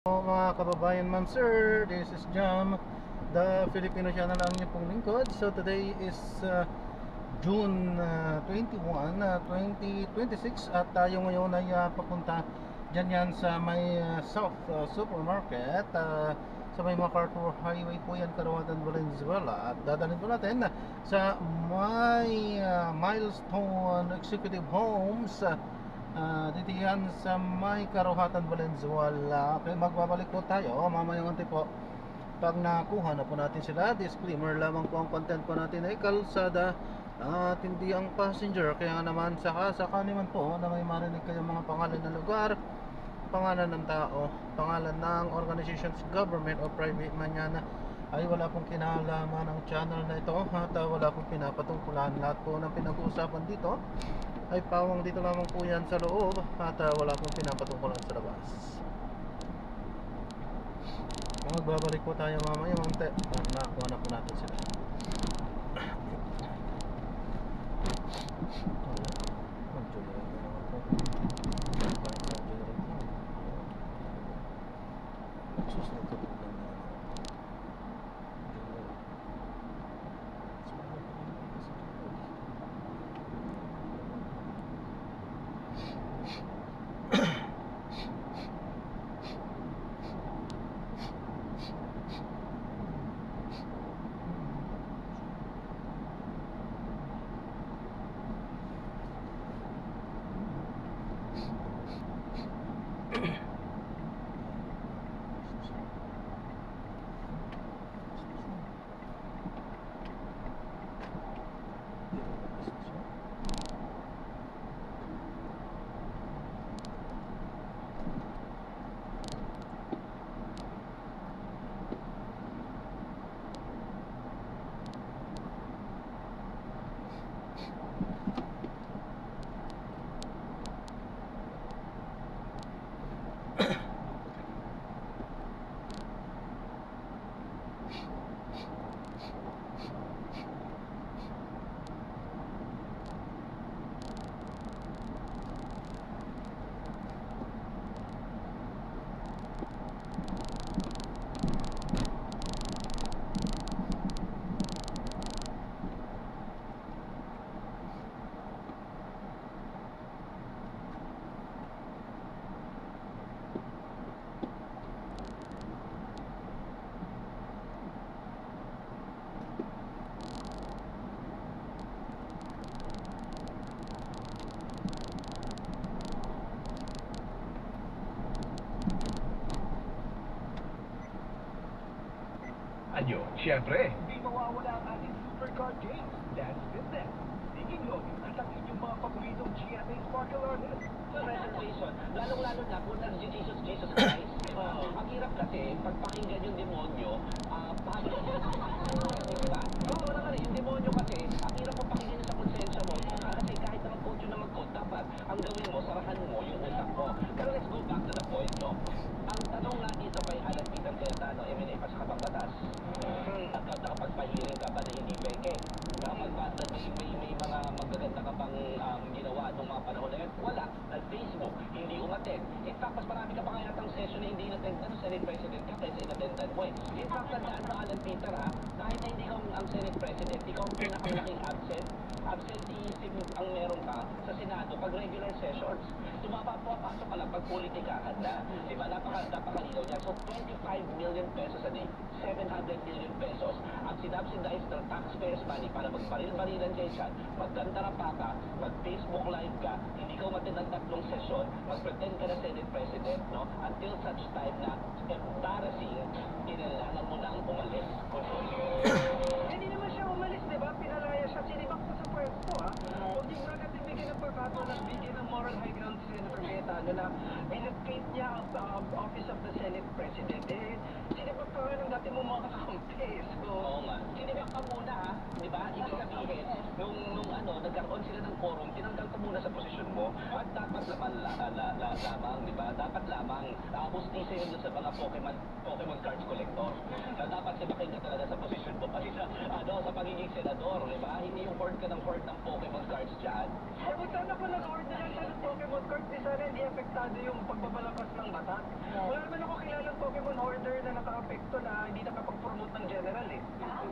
Mga kababayan, ma'am, sir, this is Jam, the Filipino channel ang inyong pong lingkod. So today is June 21, 2026 at tayo ngayon ay papunta dyan yan sa may South Supermarket, sa may MacArthur Highway po yan, Caruatan, Valenzuela. At dadalhin po natin sa may Milestone Executive Homes, dito yan sa may Caruatan, Valenzuela. Okay, magbabalik po tayo mamayang unti po pag nakuha na po natin sila. Disclaimer lamang po, ang content po natin ay kalsada at hindi ang passenger. Kaya naman sakali man po na may marinig kayong mga pangalan ng lugar, pangalan ng tao, pangalan ng organizations, government o private man yan, ay wala pong kinalaman ng channel na ito at wala pong pinapatungkulan. Lahat po ng pinag-uusapan dito ay pawang dito lamang po yan sa loob at wala pong pinapatungkulan sa labas. Magbabalik po tayo mamaya mante pag nakuha na po natin sila. Anyo, siyempre, hindi mawawala ang ating supercard games. Dance Business, Singing Loading at ang inyong mga paboritong GMA Sparkle Artists. Sa reservation, lalong-lalo na kung Jesus Christ. Ang hirap kasi, pagpakinggan yung demonyo, paano diba? Oo, na yung demonyo kasi, ang hirap mo pakinggan sa konsensya mo. Kasi kahit na mag-coach yun na mag-coach, dapat ang gawin mo, sarahan mo yung utak mo. Pero let's go back to the point, no? Ang tanong nga dito kay Alan Peter Cayetano, MNA pa sa Kabangbatas, nakapagpahiling ka ba na hindi peke? Nakapagpasa may mga magaganda ka bang ginawa noong mga panahon na yun? Wala. Facebook, hindi umattend. In fact, mas marami ka pa kaya yatang session na hindi inattend na Senate President ka kaysa inattendan mo eh. In fact, tandaan mo, Alan Peter ha, kahit na hindi ka ang Senate President, ikaw ang pinakamalaking absenteeism ang meron ka sa Senado pag regular sessions. Pumapasok ka lang pag politikahan na. Diba? Napakalinaw niya. So, 25 million pesos a day, 700 million pesos ang sinubsidize ng taxpayers money para magbaril-barilan kayo dyan, magdandarapa ka, mag-Facebook live ka, hindi ka umattend ng tatlong sesyon, mag-pretend ka na Senate President, no? Until such time na embarrassing, kinailangan mo nang umalis. Hindi naman siya umalis, di ba? Pinalaya siya, sinibak pa sa pwesto, ha? Huwag yung agad ibigay ng pagkataon at bigyan ng moral high ground si Senator Cayetano na binagkate niya ang Office of the Senate President. Sinibak pa ng dati mo mga kakampi. Oo nga. Sinibak ka muna, ha? Di ba? Ibig sabihin, nung nagkaroon sila ng quorum, tinanggal ka muna sa posisyon mo at dapat lamang, di ba? Dapat lamang hustisa yun sa mga Pokemon cards collector. Na dapat sibakin ka talaga sa posisyon mo kasi sa pagiging senador, di ba? Hindi yung hoard ka ng Pokemon cards dyan. Kung sana ko nag-hoard na lang siya ng Pokemon cards, di sana hindi apektado yung pagbabalakas ng batas. Wala naman ako kilalang Pokemon hoarder na naka-apekto na hindi nakapag-promote ng general eh.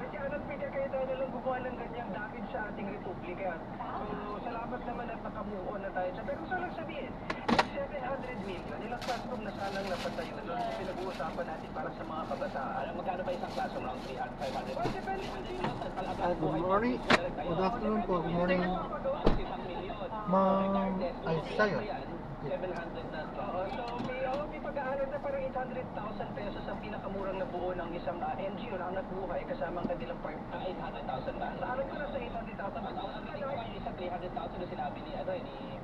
Kasi Alan Peter Cayetano lang gumawa ng ganyang damage sa ating republika. So, salamat naman at naka-move on na tayo. Pero gusto lang sabihin, yung 700 million, ilang classroom na sanang napatayo doon sa pinag-uusapan natin para sa mga kabataan. Alam, magkano ba isang classroom? Around 300, 500? Well, depende kung sino. Good morning. Good afternoon po. Good morning. Isang milyon. Ma'am Regardless, kung Aisayo. ano yan, 700 na Oo, so may pag-aaral na parang 800,000 pesos ang pinakamurang nabuo ng isang NGO na Angat Buhay kasama ang kanilang part. 800,000 ba? Sa alam ko na sa 800,000. Ang reading ko yung isang 300,000 na sinabi ni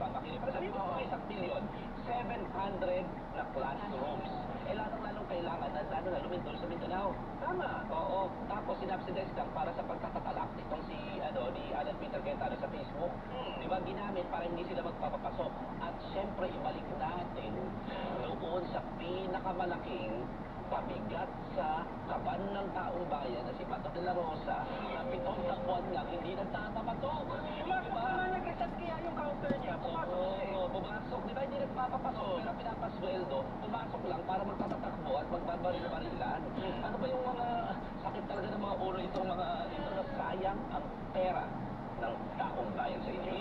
Papa Kiri. Pero sabi mo, isang milyon, 700 na classrooms. Lalong-lalong kailangan na lalo na lumindol sa Mindanao. Tama. Oo. Tapos sinubsidize lang para sa pagtatatalak nitong ni Alan Peter Cayetano sa Facebook. Di ba ginamit para hindi sila magpapapasok. At syempre ibalik natin doon sa pinakamalaking pabigat sa kaban ng taong bayan na si Pato de la Rosa na 7 na buwan lang hindi nagtatapatok. Pumasok na nga nag-reset kaya yung counter niya. Pumasok siya eh. Oo, pumasok. Di ba hindi nagpapapasok pero pinapasweldo, pumasok lang para magtatatakbo at magbabaril-barilan. Ano ba yung mga sakit talaga ng mga ulo itong mga ito na sayang ang pera ng taong bayan sa inyo?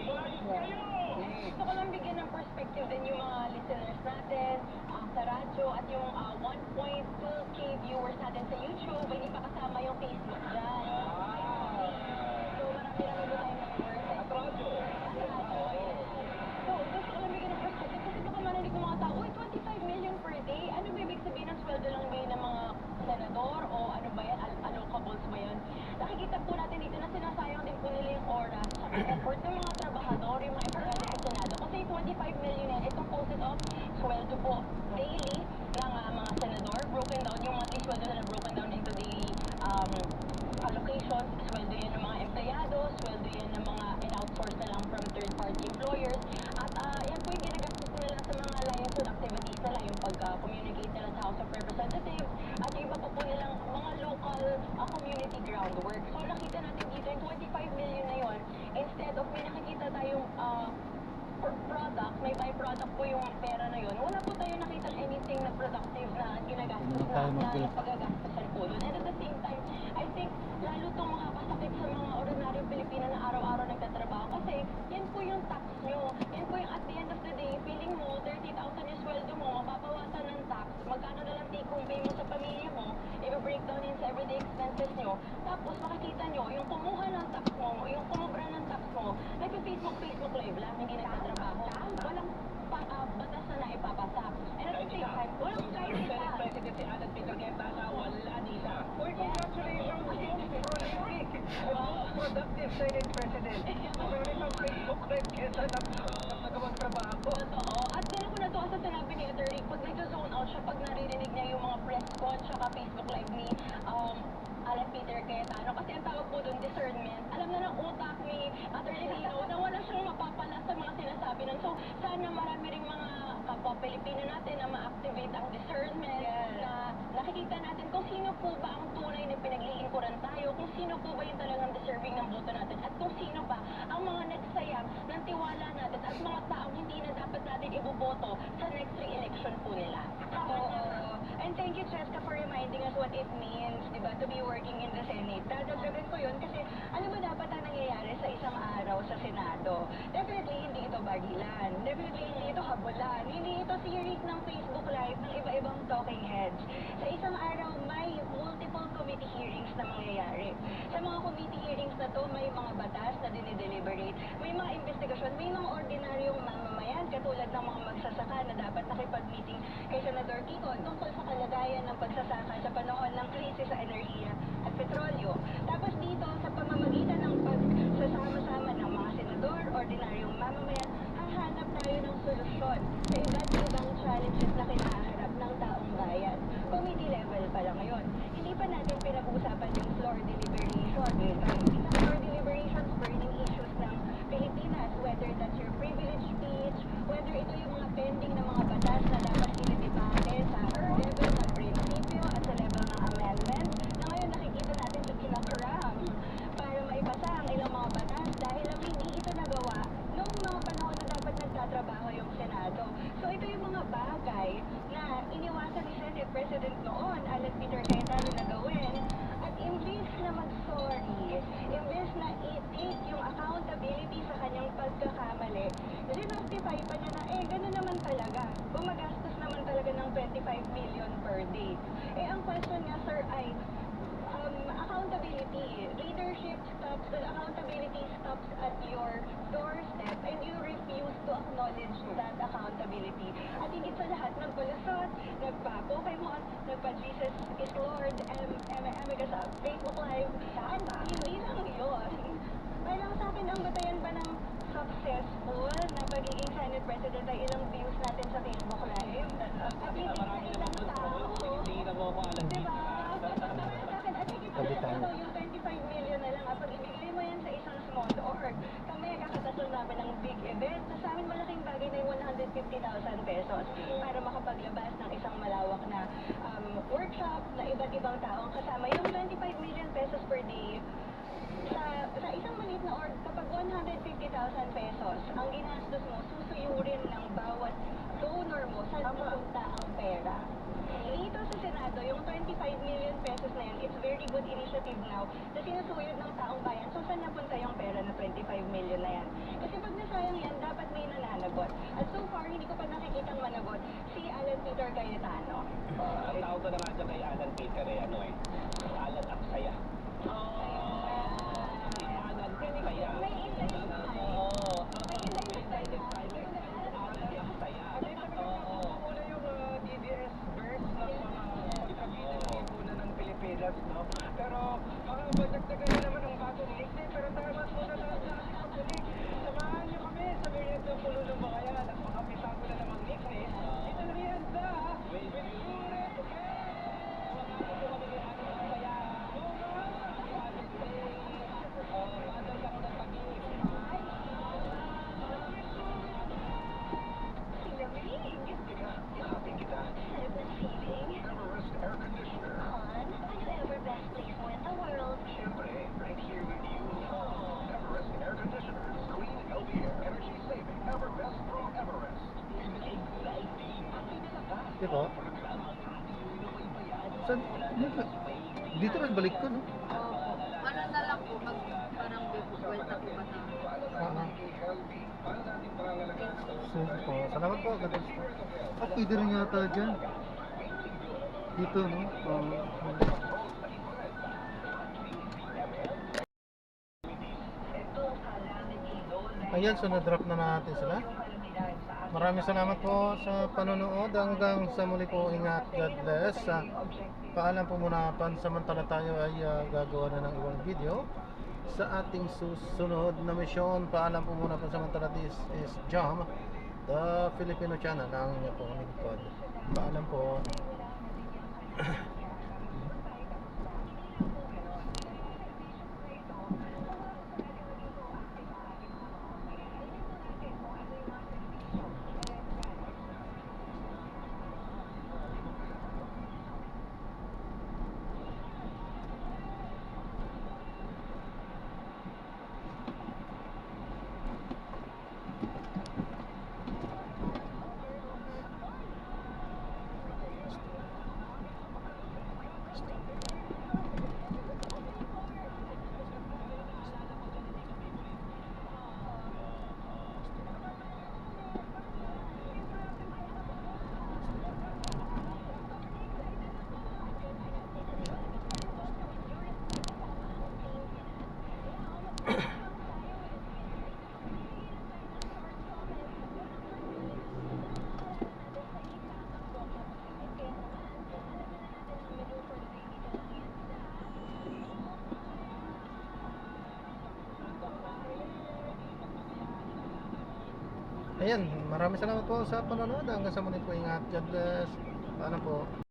Gusto ko lang bigyan ng perspective din yung mga listeners natin sa radyo at yung 1.2k viewers natin sa YouTube. Hindi pa kasama yung Facebook dyan. So marami-rami ba tayong viewers? At radyo. So gusto ko lang bigyan ng perspective kasi baka marinig ng mga tao, uy, 25 million per day? Ano ba ibig sabihin ng sweldo lang ba yun ng mga senador o ano ba yan? Allocables ba yan? Nakikita po natin dito na sinasayang din po nila yung oras at effort ng mga trabahador, yung mga empleyado sa Senado. Kasi 25 million yan, ito posted off sweldo po daily ng mga senador. Broken down, yung monthly sweldo na broken down into daily allocations. Sweldo yan ng mga empleyado, sweldo yan ng mga in-outsource na lang from third-party employers. At yan po yung ginagastos nila sa mga liaison activities nila, yung pag-communicate nila sa House of Representatives at yung iba po nilang mga local community groundwork. So nakita natin dito yung 25 million na yon, instead of may nakikita tayong product, may byproduct po yung pera na yun, wala po tayo nakita anything na productive na ginagastos na pagagastosan po doon. And at the same time, I think lalo itong makakasakit sa mga ordinaryong Pilipino na araw-araw nagtatrabaho kasi yan po yung tax nyo. Yan po yung at the end of the day, feeling mo, 30,000 yung sweldo mo, mapapawasan ng tax, magkano na lang take-home pay mo sa pamilya mo, i-breakdown yun sa everyday expenses nyo, tapos makikita nyo, yung kumuha ng tax mo, yung kumubra ng tax mo, nag-Facebook live lang, hindi nagtatrabaho. Walang batas na naipapasa. And at the same time, walang kahit isa. Senate President si Alan Peter Cayetano, wala ni isa. Uy, congratulations! Prolific! Productive Senate President. Sorry sa Facebook Live kesa nagawang trabaho. Totoo. At dahil ko natuwa sa sinabi ni Attorney, pag nag-zone out siya, pag naririnig niya yung mga press con, tsaka Facebook Live ni Alan Peter Cayetano. Kasi ang tawag po doon, discernment. Alam na ng utak ni Attorney Lino na wala siyang mapapala sa mga sinasabi nun. So, sana marami ring mga kapwa Pilipino natin na ma-activate ang discernment, na nakikita natin kung sino po ba ang tunay na pinaglilingkuran tayo, kung sino po ba yung talagang deserving ng boto natin, at kung sino ba ang mga nagsayang ng tiwala natin at mga taong hindi na dapat natin iboboto sa next re-election po nila. And thank you, Cheska, for reminding us what it means, di ba, to be working in the Senate. Dadagdagan ko yun kasi ano ba dapat ang nangyayari sa isang araw sa Senado? Definitely, hindi ito bagilan. Definitely, hindi ito habulan. Hindi ito series ng Facebook Live ng iba-ibang talking heads. Sa isang araw, may multiple committee hearings na mangyayari. Sa mga committee hearings na to, may mga batas na dinideliberate, may mga investigasyon, may mga ordinaryong mamamayan, katulad ng mga magsasaka na dapat nakipag-meeting kay Senator Kiko tungkol sa kalagayan ng pagsasaka sa panahon ng krisis sa enerhiya at petrolyo. Tapos dito, sa pamamagitan ng pagsasama-sama ng mga senador, ordinaryong mamamayan, hahanap tayo ng solusyon sa iba't ibang challenges na kinaharap ng taong bayan. Committee level pa lang ngayon. Hindi pa natin pinag-uusapan yung floor deliberation. Sa floor deliberations, burning issues ng Pilipinas, whether that's your privilege speech, whether ito yung mga pending na mga batas na dapat dinidebate sa level ng prinsipyo at sa level ng amendment, na ngayon nakikita natin sa kinakram para maipasa ang ilang mga batas dahil lang hindi ito nagawa noong mga panahon na dapat nagtatrabaho yung Senado. So ito yung mga bagay na President noon, Alan Peter Cayetano, na gawin. At imbis na mag-sorry, imbis na i-take yung accountability sa kanyang pagkakamali, justify pa niya na, gano'n naman talaga. Gumagastos naman talaga ng 25 million per day. Ang question niya, sir, ay accountability. Leadership stops, accountability stops at your doorstep and you refuse to acknowledge that accountability. At higit sa lahat, nagpalusot, nagpa-Pokemon, nagpa-Jesus is Lord, Amiga sa Facebook Live. At hindi lang yun. Parang sa akin, ang batayan ba ng successful na pagiging Senate President ay ilang views natin sa Facebook Live? At hindi sa ilang tao. Hindi na mo ako alam. Diba? Yung 25 million na lang, pag ibigay mo yan sa isang small org, kami kakatasal namin ng big event, na sa amin malaking bagay na yung 150,000 pesos para makapaglabas ng isang malawak na workshop na iba't ibang taong kasama. Yung 25 million pesos per day, sa isang maliit na org, kapag 150,000 pesos, ang ginastos mo, susuyurin ng bawat donor mo sa pupunta ang pera. Dito sa Senado, yung 25 million pesos na yun, it's very good initiative now na sinusuyod ng taong bayan. So, saan napunta yung pera na 25 million na yan? Kasi pag nasayang yan, dapat may nananagot. At so far, hindi ko pa nakikitang managot si Alan Peter Cayetano. Ang tawag ko na nga dyan kay Alan Peter Alan Aksaya. Alan Aksaya. May inday na style. May inday na style. Alan Aksaya. Una yung DDS verse ng mga kabilang lipunan ng Pilipinas, no? Pero madagdagan na naman ang bagong nickname, pero tama muna tayo sa ating pagkulik. Samahan niyo kami sa myriad ng pulo ng bakayan at makapisa ko na namang nickname. Ito na yan sa With Juret Everest Air Conditioner. Best place mo in the world. Siyempre, right here with you. Everest Air Conditioners. Clean, healthy air. Energy saving. Everbest from Everest. Diba? Saan? Dito rin balik ko, no? Opo. Ano na lang po, parang buwelta po ba na? Healthy. Paano natin pangangalagaan ng Sige po. Salamat po. Pwede rin yata dyan. Dito, no? Ayan, so na-drop na natin sila. Maraming salamat po sa panonood. Hanggang sa muli po, ingat. God bless. Paalam po muna, pansamantala tayo ay gagawa na ng ibang video sa ating susunod na misyon. Paalam po muna, pansamantala. This is Jam, the Filipino channel. Ang inyo pong lingkod. Paalam po. Ayan, maraming salamat po sa panonood. Hanggang sa muli po, ingat. God bless. Paano po?